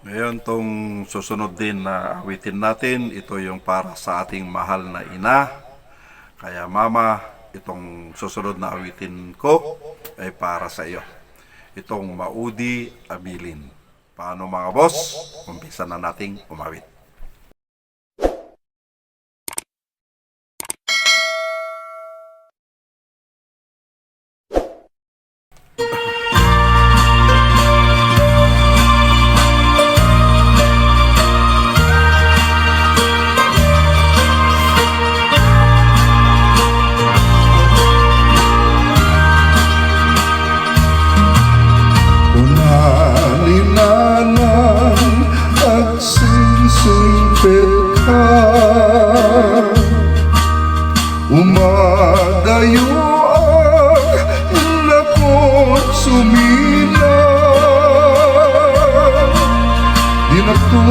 Ngayon, tong susunod din na awitin natin, ito yung para sa ating mahal na ina. Kaya mama, itong susunod na awitin ko ay para sa iyo. Itong Maudi Abilin. Paano mga boss? Umpisa na nating umawit. Unalinanan at sinsingpit ka, umadayo ang lakot sumilang, dinakto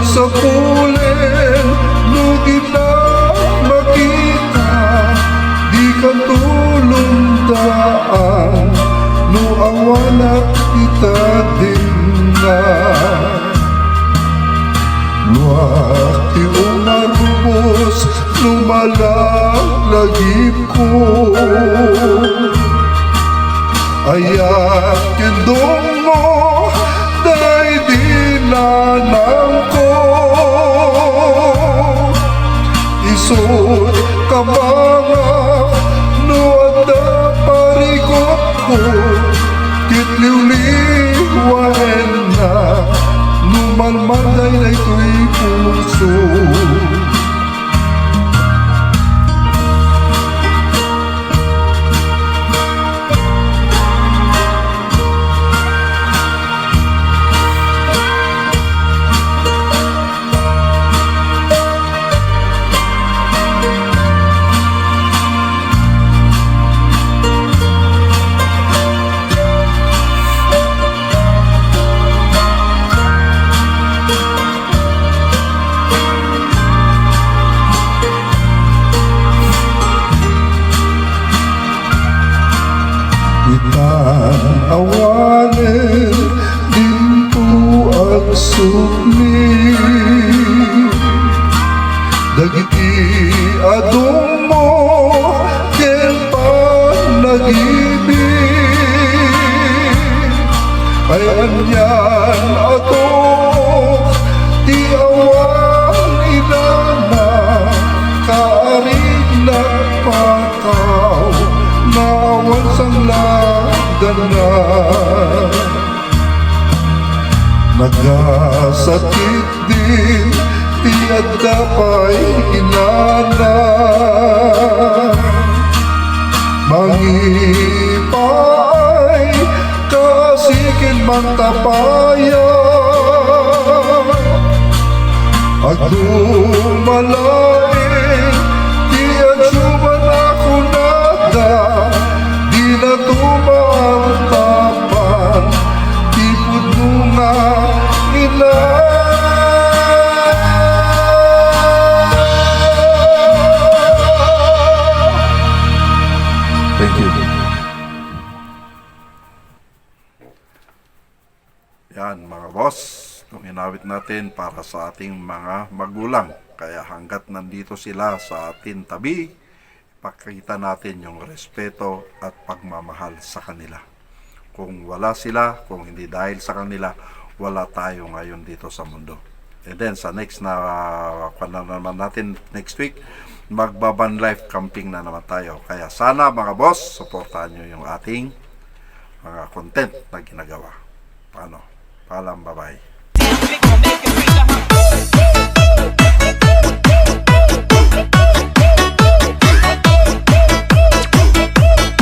sa pulen, lugid na makita, di ka tulong daan, no awanak kita din na. Luwakti umarubos, lumalagib ko, ayak kendong mo, dahil dinanang ko, isod kamangak, no ada parigot ko, kitliw-liwain na, numalmaday na ito'y puso. Awanin dito ang sukli, dagiti adong mo ken panag-ibig, ay anyan ato di awan inana, kaarig nagpataw nawan sang lagdana, nagasakit din tiad dapay inana, mangipay kasikin mantapayan, agdumalain tiad suman ako nada, di na tumang tapan, tipod mo nga ina. Thank you. Yan mga boss, itong inawit natin para sa ating mga magulang. Kaya hanggat nandito sila sa ating tabi, ipakita natin yung respeto at pagmamahal sa kanila. Kung wala sila, kung hindi dahil sa kanila, wala tayo ngayon dito sa mundo. And then sa next na naman natin next week, magbaban life camping na naman tayo. Kaya sana mga boss, supportahan nyo yung ating mga content na ginagawa. Paano? Paalam, bye-bye.